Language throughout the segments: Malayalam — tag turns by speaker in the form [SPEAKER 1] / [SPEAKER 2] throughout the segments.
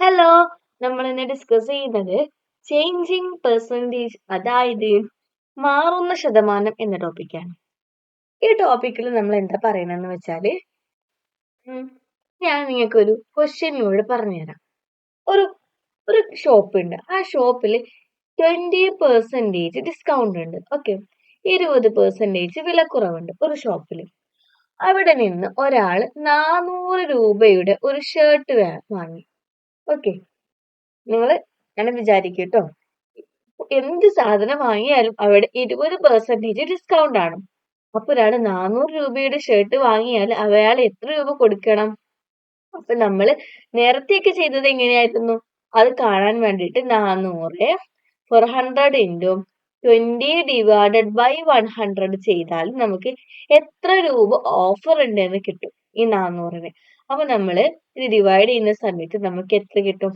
[SPEAKER 1] ഹലോ, നമ്മൾ ഇന്ന് ഡിസ്കസ് ചെയ്യുന്നത് ചേഞ്ചിങ് പെർസെൻറ്റേജ്, അതായത് മാറുന്ന ശതമാനം എന്ന ടോപ്പിക്കാണ്. ഈ ടോപ്പിക്കിൽ നമ്മൾ എന്താ പറയണെന്ന് വെച്ചാല് ഞാൻ നിങ്ങൾക്കൊരു ക്വസ്റ്റ്യനിലൂടെ പറഞ്ഞുതരാം. ഒരു ഒരു ഷോപ്പ് ഉണ്ട്. ആ ഷോപ്പിൽ 20% ഡിസ്കൗണ്ട് ഉണ്ട്. ഓക്കെ, 20% വിലക്കുറവുണ്ട് ഒരു ഷോപ്പിൽ. അവിടെ നിന്ന് ഒരാൾ 400 രൂപയുടെ ഒരു ഷർട്ട് വാങ്ങി. ഓക്കെ, നിങ്ങൾ അങ്ങനെ വിചാരിക്കും കേട്ടോ, എന്ത് സാധനം വാങ്ങിയാലും അവിടെ 20% ഡിസ്കൗണ്ട് ആണ്. അപ്പൊ ഒരാൾ 400 രൂപയുടെ ഷർട്ട് വാങ്ങിയാൽ അയാൾ എത്ര രൂപ കൊടുക്കണം? അപ്പൊ നമ്മള് നേരത്തെയൊക്കെ ചെയ്തത് എങ്ങനെയായിരുന്നു? അത് കാണാൻ വേണ്ടിയിട്ട് 400 400 into 20 divided by 100 ചെയ്താൽ നമുക്ക് എത്ര രൂപ ഓഫർ ഉണ്ട് എന്ന് കിട്ടും ഈ 400-ന്. അപ്പൊ നമ്മള് ഇത് ഡിവൈഡ് ചെയ്യുന്ന സമയത്ത് നമുക്ക് എത്ര കിട്ടും?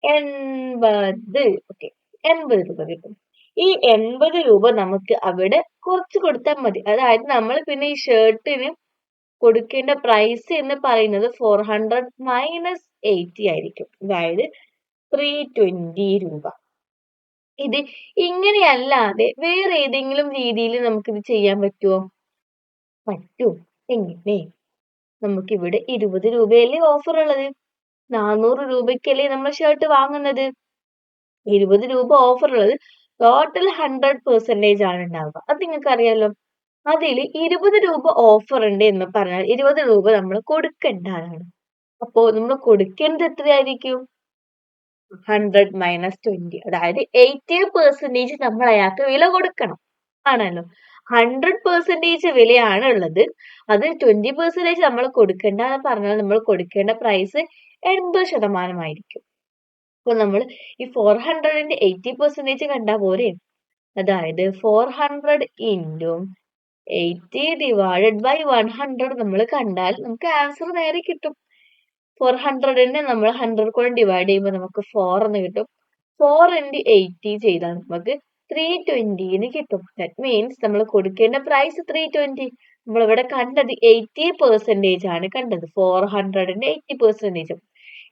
[SPEAKER 1] 80. ഓക്കെ, 80 രൂപ കിട്ടും. ഈ 80 രൂപ നമുക്ക് അവിടെ കുറച്ച് കൊടുത്താൽ മതി. അതായത് നമ്മൾ പിന്നെ ഈ ഷർട്ടിന് കൊടുക്കേണ്ട പ്രൈസ് എന്ന് പറയുന്നത് 400 മൈനസ് 80 ആയിരിക്കും. അതായത് 320 രൂപ. ഇത് ഇങ്ങനെയല്ലാതെ വേറെ ഏതെങ്കിലും രീതിയിൽ നമുക്കിത് ചെയ്യാൻ പറ്റുമോ? പറ്റും. എങ്ങനെ? നമുക്കിവിടെ 20 രൂപയല്ലേ ഓഫർ ഉള്ളത്. 400 രൂപയ്ക്കല്ലേ നമ്മൾ ഷർട്ട് വാങ്ങുന്നത്. 20 രൂപ ഓഫർ ഉള്ളത് ടോട്ടൽ 100% ആണ് ഉണ്ടാവുക. അത് നിങ്ങൾക്ക് അറിയാലോ. അതിൽ 20 രൂപ ഓഫർ ഉണ്ട് എന്ന് പറഞ്ഞാൽ 20 രൂപ നമ്മൾ കൊടുക്കേണ്ടതാണ്. അപ്പോ നമ്മൾ കൊടുക്കേണ്ടത് എത്രയായിരിക്കും? 100 മൈനസ് 20, അതായത് 80% നമ്മൾ അയാൾക്ക് വില കൊടുക്കണം ആണല്ലോ. 100% വിലയാണ് ഉള്ളത്, അത് 20% നമ്മൾ കൊടുക്കേണ്ട എന്ന് പറഞ്ഞാൽ നമ്മൾ കൊടുക്കേണ്ട പ്രൈസ് 80% ആയിരിക്കും. അപ്പൊ നമ്മൾ ഈ 400-ന്റെ 80% കണ്ടാൽ പോരെ. അതായത് 400 into 80 divided by 100 നമ്മൾ കണ്ടാൽ നമുക്ക് ആൻസർ നേരെ കിട്ടും. 400-നെ നമ്മൾ 100 കൊണ്ട് ഡിവൈഡ് ചെയ്യുമ്പോൾ നമുക്ക് 4 എന്ന് കിട്ടും. 4 into 80 ചെയ്താൽ നമുക്ക് 320 കിട്ടും. ദാറ്റ് മീൻസ് നമ്മൾ കൊടുക്കേണ്ട പ്രൈസ് 320. നമ്മളിവിടെ കണ്ടത് 80% ആണ് കണ്ടത്, 400-ന്റെ 80%.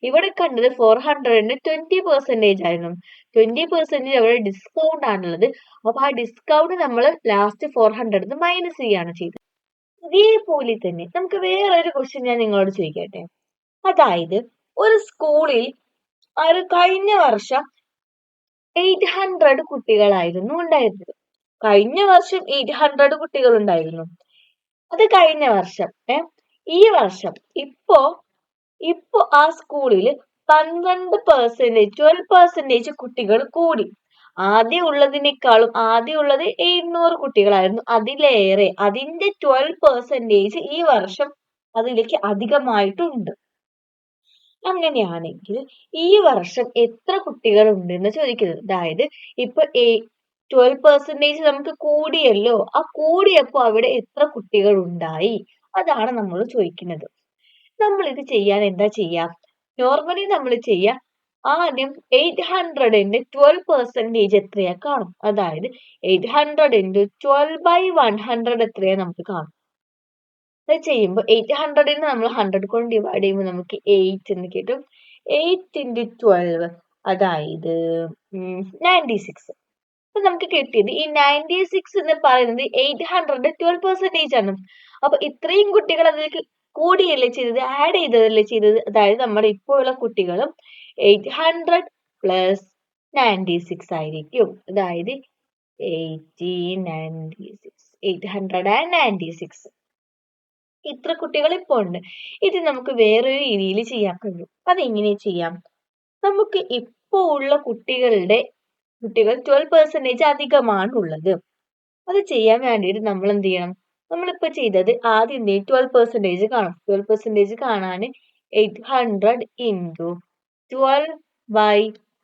[SPEAKER 1] ഇവിടെ കണ്ടത് 400-ന്റെ 20% ആയിരുന്നു. 20% അവിടെ ഡിസ്കൗണ്ട് ആണുള്ളത്. അപ്പൊ ആ ഡിസ്കൗണ്ട് നമ്മൾ ലാസ്റ്റ് 400 മൈനസ് ചെയ്യാണ് ചെയ്തത്. ഇതേപോലെ തന്നെ നമുക്ക് വേറൊരു ക്വസ്റ്റ്യൻ ഞാൻ നിങ്ങളോട് ചോദിക്കട്ടെ. അതായത് ഒരു സ്കൂളിൽ കഴിഞ്ഞ വർഷം 800 കുട്ടികളായിരുന്നു ഉണ്ടായിരുന്നത്. കഴിഞ്ഞ വർഷം 800 കുട്ടികൾ ഉണ്ടായിരുന്നു. അത് കഴിഞ്ഞ വർഷം. ഈ വർഷം ഇപ്പോ ആ സ്കൂളിൽ 12% കുട്ടികൾ കൂടി. ആദ്യം ഉള്ളത് 800 കുട്ടികളായിരുന്നു. അതിലേറെ, അതിന്റെ 12% ഈ വർഷം അതിലേക്ക് അധികമായിട്ടുണ്ട്. അങ്ങനെയാണെങ്കിൽ ഈ വർഷം എത്ര കുട്ടികൾ ഉണ്ടെന്ന് ചോദിക്കുന്നത്. അതായത് ഇപ്പൊ 12% നമുക്ക് കൂടിയല്ലോ, ആ കൂടിയപ്പോ അവിടെ എത്ര കുട്ടികൾ ഉണ്ടായി, അതാണ് നമ്മൾ ചോദിക്കുന്നത്. നമ്മൾ ഇത് ചെയ്യാൻ എന്താ ചെയ്യാ? നോർമലി നമ്മൾ ചെയ്യാ, ആദ്യം 800-ന്റെ 12% എത്രയാ കാണും. അതായത് 800 into 12 by 100 എത്രയാ നമുക്ക് കാണും. അത് ചെയ്യുമ്പോൾ 800-നെ നമ്മൾ 100 കൊണ്ട് ഡിവൈഡ് ചെയ്യുമ്പോൾ നമുക്ക് 8 എന്ന് കിട്ടും. 8 into 12, അതായത് 96. അപ്പൊ നമുക്ക് കിട്ടിയത് ഈ 96 എന്ന് പറയുന്നത് 800-ന്റെ 12% ആണ്. അപ്പൊ ഇത്രയും കുട്ടികൾ അതിലേക്ക് കൂടിയല്ലേ ചെയ്തത്, ആഡ് ചെയ്തതല്ലേ ചെയ്തത്. അതായത് നമ്മുടെ ഇപ്പോൾ ഉള്ള കുട്ടികളും 800 plus 96 ആയിരിക്കും. അതായത് 896. ഇത്ര കുട്ടികൾ ഇപ്പോൾ ഉണ്ട്. ഇത് നമുക്ക് വേറൊരു രീതിയിൽ ചെയ്യാൻ കഴിയും. അതെങ്ങനെ ചെയ്യാം? നമുക്ക് ഇപ്പോൾ ഉള്ള കുട്ടികൾ 12% അധികമാണ് ഉള്ളത്. അത് ചെയ്യാൻ വേണ്ടിയിട്ട് നമ്മൾ എന്ത് ചെയ്യണം? നമ്മളിപ്പോ ചെയ്തത് ആദ്യം 12% കാണും. 12% കാണാൻ 800 into 12 by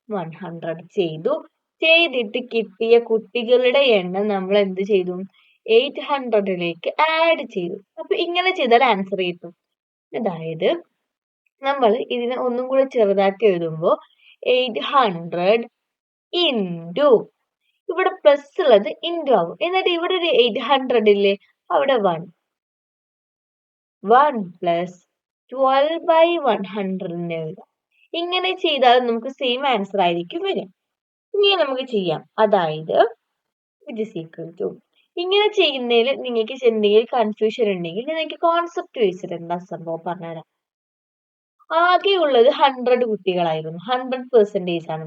[SPEAKER 1] 100 ചെയ്തിട്ട് കിട്ടിയ കുട്ടികളുടെ എണ്ണം നമ്മൾ എന്ത് ചെയ്തു? 800-ലേക്ക് ആഡ് ചെയ്തു. അപ്പൊ ഇങ്ങനെ ചെയ്താൽ ആൻസർ കിട്ടും. അതായത് നമ്മൾ ഇതിനെ ഒന്നും കൂടെ ചെറുതാക്കി എഴുതുമ്പോൾ 800 into, ഇവിടെ പ്ലസ് ഉള്ളത് ഇൻറ്റു ആവും. എന്നിട്ട് ഇവിടെ ഒരു 800 ഇല്ലേ, അവിടെ 1 plus 12 by 100 എഴുതാം. ഇങ്ങനെ ചെയ്താൽ നമുക്ക് സെയിം ആൻസർ ആയിരിക്കും വരും. ഇങ്ങനെ നമുക്ക് ചെയ്യാം. അതായത് ഇറ്റ് ഈസ് ഈക്വൽ ടു, ഇങ്ങനെ ചെയ്യുന്നതിൽ നിങ്ങൾക്ക് എന്തെങ്കിലും കൺഫ്യൂഷൻ ഉണ്ടെങ്കിൽ നിങ്ങൾക്ക് കോൺസെപ്റ്റ് വെച്ചിട്ട് എന്താ സംഭവം പറഞ്ഞുതരാം. ആകെയുള്ളത് 100 കുട്ടികളായിരുന്നു. 100% ആണ്.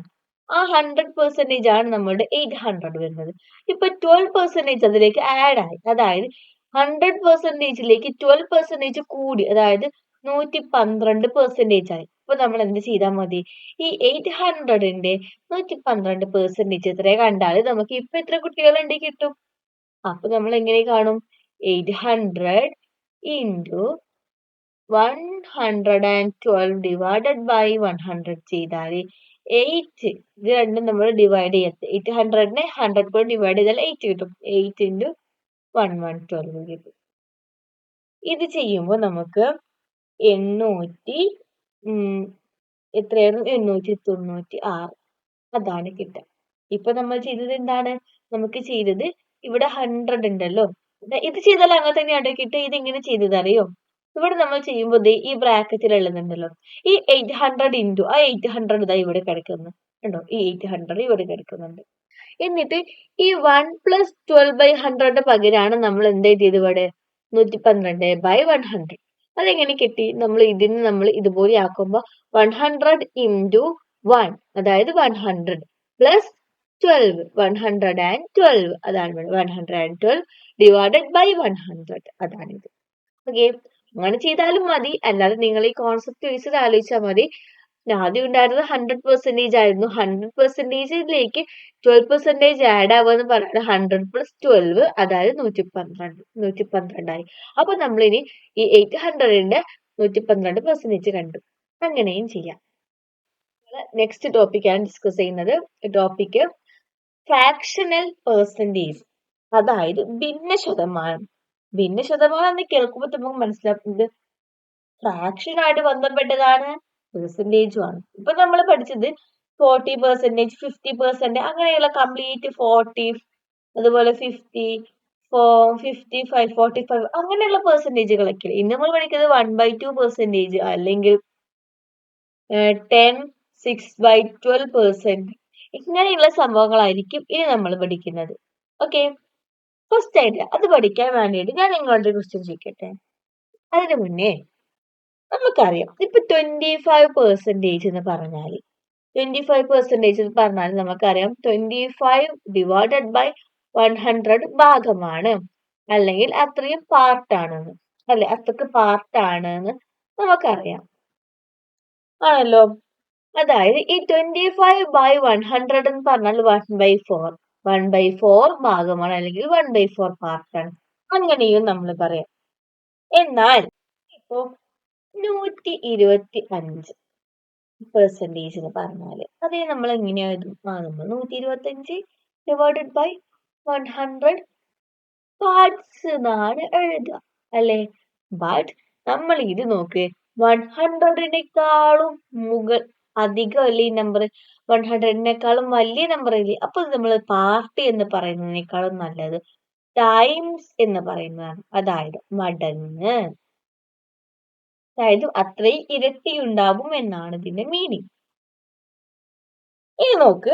[SPEAKER 1] ആ 100% ആണ് നമ്മളുടെ 800 വരുന്നത്. ഇപ്പൊ 12% അതിലേക്ക് ആഡ് ആയി. അതായത് 100%ലേക്ക് 12% കൂടി. അതായത് 112% ആയി. ഇപ്പൊ നമ്മൾ എന്ത് ചെയ്താൽ മതി? ഈ 800ന്റെ 112% എത്രയെ കണ്ടാൽ നമുക്ക് ഇപ്പൊ എത്ര കുട്ടികളുണ്ട് കിട്ടും. അപ്പൊ നമ്മൾ എങ്ങനെ കാണും? 800 into 112 divided by 100 ചെയ്താൽ 8, ഇത് രണ്ടും നമ്മൾ ഡിവൈഡ് ചെയ്യാം. 800നെ 100 കൊണ്ട് ഡിവൈഡ് ചെയ്താൽ 8 കിട്ടും. 8 into 112 കിട്ടും. ഇത് ചെയ്യുമ്പോൾ നമുക്ക് 800 എത്രയായിരുന്നു? 896 അതാണ് കിട്ടുക. ഇപ്പൊ നമ്മൾ ചെയ്തത് എന്താണ്? നമുക്ക് ചെയ്തത് ഇവിടെ 100 ഉണ്ടല്ലോ, ഇത് ചെയ്താൽ അങ്ങനെ തന്നെയാണ് കിട്ടുക. ഇത് എങ്ങനെ ചെയ്തത് അറിയോ? ഇവിടെ നമ്മൾ ചെയ്യുമ്പോൾ ഈ ബ്രാക്കറ്റിൽ ഉള്ളതുണ്ടല്ലോ, ഈ 800 ഇൻറ്റു ആ 800 ഇതാ ഇവിടെ കിടക്കുന്നു കണ്ടോ, ഈ 800 ഇവിടെ കിടക്കുന്നുണ്ട്. എന്നിട്ട് ഈ 1 + 12/100 പകരമാണ് നമ്മൾ എന്ത് ചെയ്തത് ഇവിടെ? 112/100. അതെങ്ങനെ കിട്ടി? നമ്മൾ ഇതുപോലെ ആക്കുമ്പോൾ 100 ഇൻറ്റു 1, അതായത് 100 പ്ലസ് 12, 112 അതാണ് 112 ഡിവൈഡഡ് ബൈ 100 അതാണിത്. ഓക്കെ, അങ്ങനെ ചെയ്താലും മതി, അല്ലാതെ നിങ്ങൾ ഈ കോൺസെപ്റ്റ് വെച്ചിട്ട് ആലോചിച്ചാൽ മതി. ആദ്യം ഉണ്ടായിരുന്നത് 100% ആയിരുന്നു. 100%ലേക്ക് 12% ആഡ് ആവുമെന്ന് പറഞ്ഞാൽ 100 + 12, അതായത് 112 ആയി. അപ്പൊ നമ്മളിനി ഈ 800ന്റെ 112% കണ്ടു. അങ്ങനെയും ചെയ്യാം. നെക്സ്റ്റ് ടോപ്പിക്കാണ് ഡിസ്കസ് ചെയ്യുന്നത്. ടോപ്പിക് ഫ്രാക്ഷണൽ പെർസെൻറ്റേജ്, അതായത് ഭിന്നശതമാനം. ഭിന്നശതമാനം എന്ന് കേൾക്കുമ്പോൾ നമുക്ക് മനസ്സിലാക്കുന്നത് ഫ്രാക്ഷൻ ആയിട്ട് ബന്ധപ്പെട്ടതാണ്, പെർസെൻറ്റേജും ആണ്. ഇപ്പൊ നമ്മൾ പഠിച്ചത് 40%, 50%, അങ്ങനെയുള്ള കംപ്ലീറ്റ് 40, അതുപോലെ 50, 55, 45 അങ്ങനെയുള്ള പെർസെൻറ്റേജുകളൊക്കെ. ഇന്ന് നമ്മൾ പഠിക്കുന്നത് 1/2%, അല്ലെങ്കിൽ 10, 6/12%, ഇങ്ങനെയുള്ള സംഭവങ്ങളായിരിക്കും ഇനി നമ്മൾ പഠിക്കുന്നത്. ഓക്കെ, ഫസ്റ്റ് ആയിട്ട് അത് പഠിക്കാൻ വേണ്ടിയിട്ട് ഞാൻ നിങ്ങളുടെ ക്വസ്റ്റ്യൻ ചോദിക്കട്ടെ. അതിന് മുന്നേ നമുക്കറിയാം, ഇപ്പൊ 25% എന്ന് പറഞ്ഞാൽ 25% എന്ന് പറഞ്ഞാൽ നമുക്കറിയാം 25 ഡിവൈഡഡ് ബൈ 100 ഭാഗമാണ്, അല്ലെങ്കിൽ അത്രയും പാർട്ടാണെന്ന്, അല്ലെ, അത്രക്ക് പാർട്ടാണെന്ന് നമുക്കറിയാം, ആണല്ലോ. അതായത് ഈ 25/100 എന്ന് പറഞ്ഞാൽ 1/4, 1/4 ഭാഗമാണ്, അല്ലെങ്കിൽ 1/4 പാർട്ടാണ്. അങ്ങനെയും നമ്മൾ പറയാം. എന്നാൽ ഇപ്പോ 125% എന്ന് പറഞ്ഞാല് അതേ നമ്മൾ എങ്ങനെയാ എഴുതും? നമ്മൾ 125 ഡിവൈഡഡ് ബൈ 100 പാർട്സ് എന്നാണ് എഴുതുക, അല്ലെ. ബട്ട് നമ്മൾ ഇത് നോക്ക്, 100നെക്കാളും അധികം അല്ലേ ഈ നമ്പർ, 100നെക്കാളും വലിയ നമ്പർ അല്ലേ. അപ്പൊ നമ്മൾ പാർട്ട് എന്ന് പറയുന്നതിനേക്കാളും നല്ലത് ടൈംസ് എന്ന് പറയുന്നതാണ്, അതായത് മടങ്ങ്, അതായത് അത്രയും ഇരട്ടി ഉണ്ടാവും എന്നാണ് ഇതിന്റെ മീനിങ്. ഇനി നോക്ക്,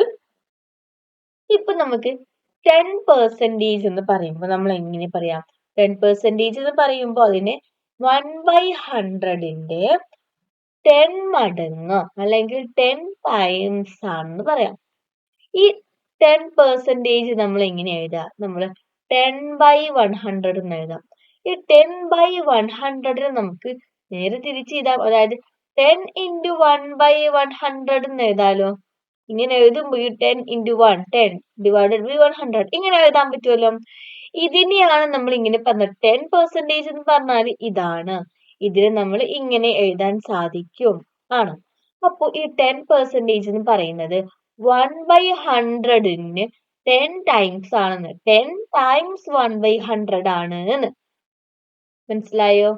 [SPEAKER 1] ഇപ്പൊ നമുക്ക് 10% എന്ന് പറയുമ്പോൾ നമ്മൾ എങ്ങനെ പറയാം? 10% എന്ന് പറയുമ്പോൾ അതിനെ 1/100ന്റെ 10 മടങ്ങ്, അല്ലെങ്കിൽ 10 ടൈംസ് ആണെന്ന് പറയാം. ഈ 10% നമ്മൾ എങ്ങനെ എഴുതാം? നമ്മൾ 10/100 എന്ന് എഴുതാം. ഈ 10/100 നമുക്ക് നേരെ തിരിച്ച് എഴുതാം, അതായത് 10 into 1/100 എന്ന് എഴുതാലോ. ഇങ്ങനെ എഴുതുമ്പോൾ ഈ 10 into 1, 10 divided by 100 ഇങ്ങനെ എഴുതാൻ പറ്റുമല്ലോ. ഇതിനെയാണ് നമ്മൾ ഇങ്ങനെ പറഞ്ഞത്. 10% എന്ന് പറഞ്ഞാൽ ഇതാണ്, ഇതിനെ നമ്മൾ ഇങ്ങനെ എഴുതാൻ സാധിക്കും ആണ്. അപ്പൊ ഈ 10% എന്ന് പറയുന്നത് 1/100ന് 10 ടൈംസ് ആണെന്ന്, 10 ടൈംസ് 1/100 ആണ് എന്ന് മനസ്സിലായോ?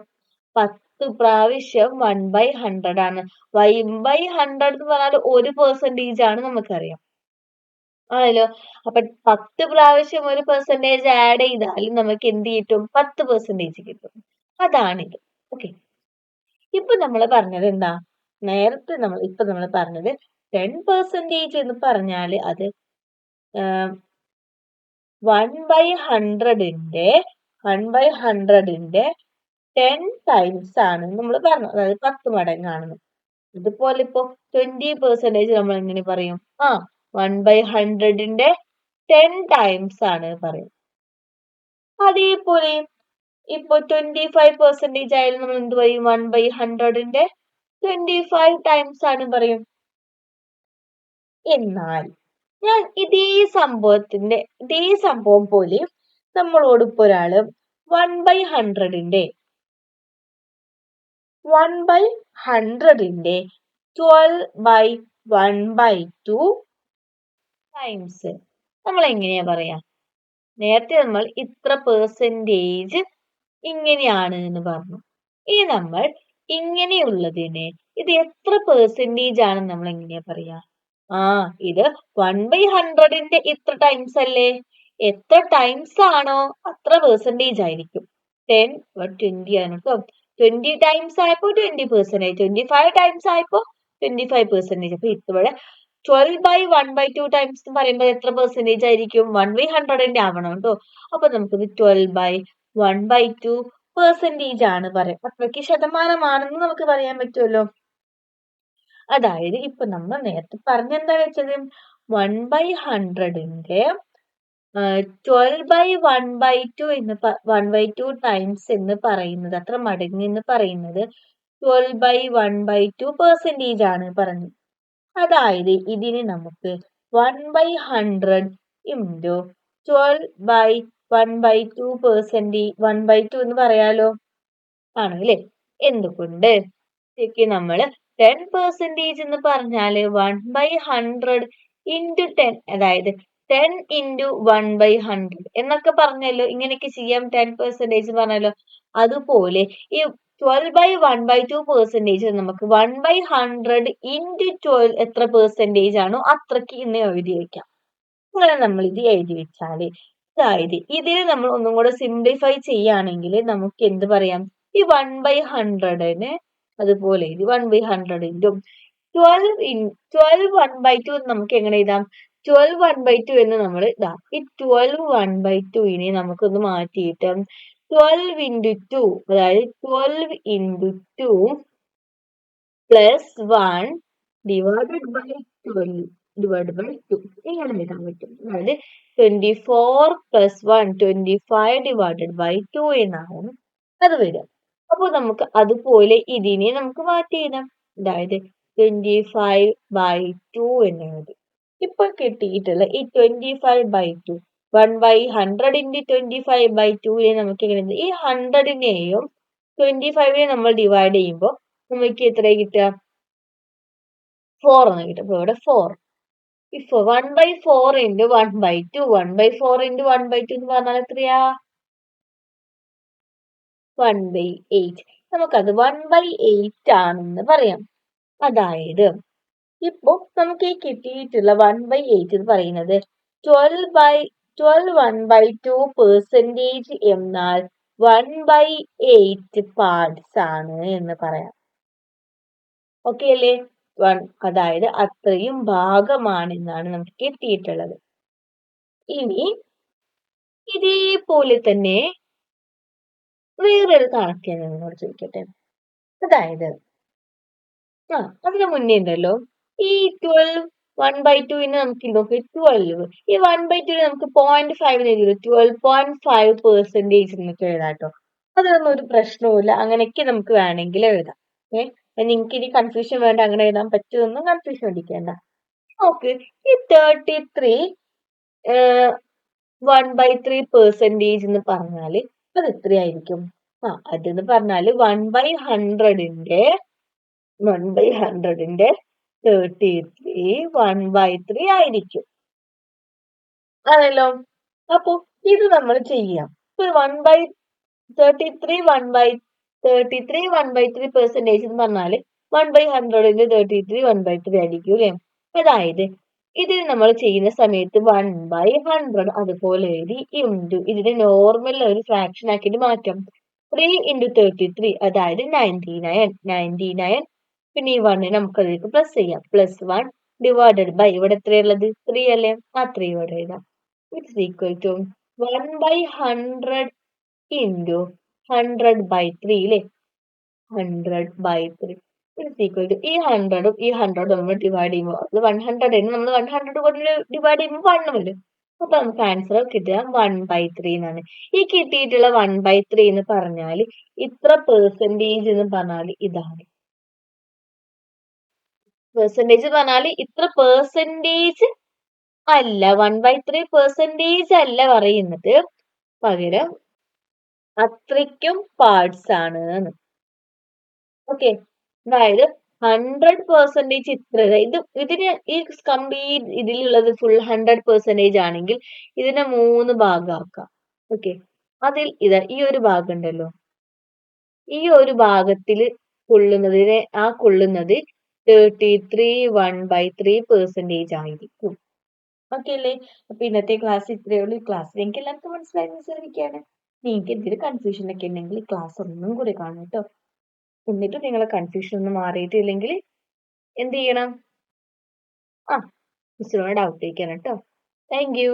[SPEAKER 1] 10 പ്രാവശ്യം 1/100 ആണ്. 1/100 എന്ന് പറഞ്ഞാൽ 1% ആണ്, നമുക്കറിയാം, ആണല്ലോ. അപ്പൊ 10 പ്രാവശ്യം 1% ആഡ് ചെയ്താൽ നമുക്ക് എന്ത് കിട്ടും? 10% കിട്ടും. അതാണിത്. ഓക്കെ, ഇപ്പൊ നമ്മൾ പറഞ്ഞത് എന്താ? നേരത്തെ നമ്മൾ പറഞ്ഞത് 10% എന്ന് പറഞ്ഞാല് അത് 1/100ന്റെ 10 ടൈംസ് ആണ് നമ്മൾ പറഞ്ഞു, അതായത് 10 മടങ്ങാണെന്ന്. ഇതുപോലെ ഇപ്പൊ 20% നമ്മൾ എങ്ങനെ പറയും? 1/100ന്റെ 10 ടൈംസ് ആണ് പറയും. അതേപോലെ ഇപ്പൊ 25% ആയാലും നമ്മൾ എന്ത് പറയും? 1/100ന്റെ 25 ടൈംസ് ആണ് പറയും. എന്നാൽ ഞാൻ ഇതേ സംഭവം പോലെ നമ്മളോട് ഇപ്പൊ ഒരാള് 1/100ന്റെ 12/1/2 ടൈംസ് നമ്മൾ എങ്ങനെയാ പറയാ? നേരത്തെ നമ്മൾ ഇത്ര പെർസെന്റേജ് ഇങ്ങനെയാണ് എന്ന് പറഞ്ഞു. ഇനി നമ്മൾ ഇങ്ങനെയുള്ളതിനെ ഇത് എത്ര പെർസെന്റേജ് ആണെന്ന് നമ്മൾ എങ്ങനെയാ പറയാ? ഇത് 1/100ന്റെ ഇത്ര ടൈംസ് അല്ലേ? എത്ര ടൈംസ് ആണോ അത്ര പെർസെന്റേജ് ആയിരിക്കും. 10 20 ആണ് കേട്ടോ. 20 ടൈംസ് ആയപ്പോ 20%, 25 ടൈംസ് ആയപ്പോ 25%. അപ്പൊ ഇവിടെ 12/1/2 ടൈംസ് എന്ന് പറയുമ്പോൾ എത്ര പെർസെന്റേജ് ആയിരിക്കും? 1/100ന്റെ ആവണം കേട്ടോ. അപ്പൊ നമുക്കിത് 12/1/2 പെർസെന്റേജ് ആണ് പറയാം. അത്രയ്ക്ക് ശതമാനമാണെന്ന് നമുക്ക് പറയാൻ പറ്റുമല്ലോ. അതായത് ഇപ്പൊ നമ്മൾ നേരത്തെ പറഞ്ഞെന്താ വെച്ചത്? 1/100ന്റെ 12/1/2 എന്ന് 1/2 ടൈംസ് എന്ന് പറയുന്നത്, അത്ര മടങ്ങ് എന്ന് പറയുന്നത് 12/1/2 പെർസെന്റേജ് ആണ് പറഞ്ഞു. അതായത് ഇതിന് നമുക്ക് 1/100 into 12/1/2 പെർസെന്റേജ് 1/2 എന്ന് പറയാലോ. ആണ് അല്ലേ? എന്തുകൊണ്ട്? നമ്മള് 10% എന്ന് പറഞ്ഞാല് 1/100 into 10, അതായത് 10 into 1/100 എന്നൊക്കെ പറഞ്ഞല്ലോ. ഇങ്ങനെയൊക്കെ ചെയ്യാം 10% പറഞ്ഞല്ലോ. അതുപോലെ ഈ 12/1/2 പെർസെന്റേജ് നമുക്ക് 1/100 into 12 എത്ര പെർസെന്റേജ് ആണോ അത്രയ്ക്ക് ഇന്ന് എഴുതി വെക്കാം. അങ്ങനെ നമ്മൾ ഇത് എഴുതി വെച്ചാല്, അതായത് ഇതിന് നമ്മൾ ഒന്നും കൂടെ സിംപ്ലിഫൈ ചെയ്യുകയാണെങ്കിൽ നമുക്ക് എന്ത് പറയാം? ഈ 1/100ന് അതുപോലെ ഇത് 1/100 ഇൻറ്റും 12 1/2 നമുക്ക് എങ്ങനെ എഴുതാം? 12 1/2 എന്ന് നമ്മൾ ഇതാ, ഈ 12 1/2നെ നമുക്കൊന്ന് മാറ്റിയിട്ട് 12 into 2, അതായത് 12 into 2 plus 1 divided by 12 divided by 2 ഇങ്ങനെ എഴുതാൻ പറ്റും. അതായത് 24 plus 1 25 divided by 2 എന്നാണ് അത് വരിക. അപ്പോൾ നമുക്ക് അതുപോലെ ഇതിനെ നമുക്ക് മാറ്റി എഴുതാം. അതായത് 25/2 എന്ന് എഴുതി. ഇപ്പൊ കിട്ടിയിട്ടുള്ള ഈ 25/2 1/100 into 25/2 നമുക്ക് എങ്ങനെ, ഈ 100നെയും 25നെയും നമ്മൾ ഡിവൈഡ് ചെയ്യുമ്പോൾ നമുക്ക് എത്ര കിട്ടുക? 4 എന്ന് കിട്ടും. അപ്പൊ ഇവിടെ 4. ഇപ്പൊ 1/4 into 1/2 1/4 into 1/2 എന്ന് പറഞ്ഞാൽ എത്രയാ? 1/8. നമുക്കത് 1/8 ആണെന്ന് പറയാം. അതായത് ഇപ്പൊ നമുക്ക് ഈ കിട്ടിയിട്ടുള്ള 1/8 എന്ന് പറയുന്നത് 1/2 പെർസെന്റേജ് എന്നാൽ 1/8 പാർട്സ് ആണ് എന്ന് പറയാം. ഓക്കെ അല്ലേ? അതായത് അത്രയും ഭാഗമാണെന്നാണ് നമുക്ക് കിട്ടിയിട്ടുള്ളത്. ഇനി ഇതേപോലെ തന്നെ വേറൊരു കണക്ക് ഞാൻ നിങ്ങളോട് ചോദിക്കട്ടെ. അതായത് അതിന് മുന്നേ ഉണ്ടല്ലോ ഈ 12 1/2നെ നമുക്ക് നോക്കി 12 ഈ 1/2നെ നമുക്ക് 0.5 എഴുതില്ലോ. 12.5% എന്നൊക്കെ എഴുതാട്ടോ. അതൊന്നും ഒരു പ്രശ്നവുമില്ല. അങ്ങനെയൊക്കെ നമുക്ക് വേണമെങ്കിൽ എഴുതാം. നിങ്ങൾക്ക് ഇനി കൺഫ്യൂഷൻ വേണ്ട, അങ്ങനെ എഴുതാൻ പറ്റുമെന്നും കൺഫ്യൂഷൻ അടിക്കേണ്ട. നോക്ക്, ഈ 33 1/3% എന്ന് പറഞ്ഞാല് അത് എത്രയായിരിക്കും? അതെന്ന് പറഞ്ഞാല് 1/100ന്റെ 33 1/3 ആയിരിക്കും. ആണല്ലോ. അപ്പൊ ഇത് നമ്മൾ ചെയ്യാം. 33 1/3% എന്ന് പറഞ്ഞാല് 1/100ന്റെ 33 1/3 ആയിരിക്കും അല്ലേ? അതായത് ഇതിന് നമ്മൾ ചെയ്യുന്ന സമയത്ത് 1/100 അതുപോലെ എഴുതി ഇൻറ്റു ഇതിന് നോർമൽ ഒരു ഫ്രാക്ഷൻ ആക്കിയിട്ട് മാറ്റാം. 3 into 33, അതായത് 99 പിന്നെ ഈ 1 നമുക്ക് അതിലേക്ക് പ്ലസ് ചെയ്യാം. +1 ഡിവൈഡഡ് ബൈ ഇവിടെ എത്രയുള്ളത് 3 അല്ലേ? ആ 3 ഇവിടെ എഴുതാം. ഇറ്റ്സ് ഈക്വൽ ടു 1/100 ഇൻറ്റു 100/3 ല്ലേ? 100/3 ഇറ്റ്സ് ഈക്വൽ ടു ഈ 100ഉം ഈ 100ഉം നമ്മൾ ഡിവൈഡ് ചെയ്യുമ്പോൾ അത് 100 ആണ്. നമ്മൾ 100 കൊണ്ട് ഡിവൈഡ് ചെയ്യുമ്പോൾ 1 വരും. അപ്പൊ നമുക്ക് ആൻസർ കിട്ടുക 1/3 എന്നാണ്. ഈ കിട്ടിയിട്ടുള്ള 1/3 എന്ന് പറഞ്ഞാൽ ഇത്ര പെർസെന്റേജ് എന്ന് പറഞ്ഞാൽ ഇതാണ്. പെർസെന്റേജ് പറഞ്ഞാൽ ഇത്ര പെർസെന്റേജ് അല്ല, 1/3 പെർസെന്റേജ് അല്ല പറയുന്നത്, പകരം അത്രയ്ക്കും പാർട്സ് ആണ്. ഓക്കെ, അതായത് 100% ഇത്ര ഇതിന് ഈ കംപ്ലീറ്റ് ഇതിലുള്ളത് ഫുൾ 100% ആണെങ്കിൽ ഇതിനെ 3 ഭാഗമാക്കാം. ഓക്കെ, അതിൽ ഈ ഒരു ഭാഗം ഉണ്ടല്ലോ, ഈ ഒരു ഭാഗത്തിൽ കൊള്ളുന്നത് 33 1/3% ആയിരിക്കും. ഓക്കെ അല്ലേ? അപ്പൊ ഇന്നത്തെ ക്ലാസ് ഇത്രയേ ഉള്ളൂ. ഈ ക്ലാസ് നിങ്ങൾക്ക് എല്ലാവർക്കും മനസ്സിലായെന്ന് വിചാരിക്കുകയാണ്. നിങ്ങൾക്ക് എന്തെങ്കിലും കൺഫ്യൂഷൻ ഒക്കെ ഉണ്ടെങ്കിൽ ക്ലാസ് ഒന്നും കൂടി കാണും കേട്ടോ. എന്നിട്ട് നിങ്ങളെ കൺഫ്യൂഷൻ ഒന്നും മാറിയിട്ടില്ലെങ്കിൽ എന്ത് ചെയ്യണം? മിസ്സിനോട് ഡൗട്ട് ചോദിക്കണം കേട്ടോ. Thank you.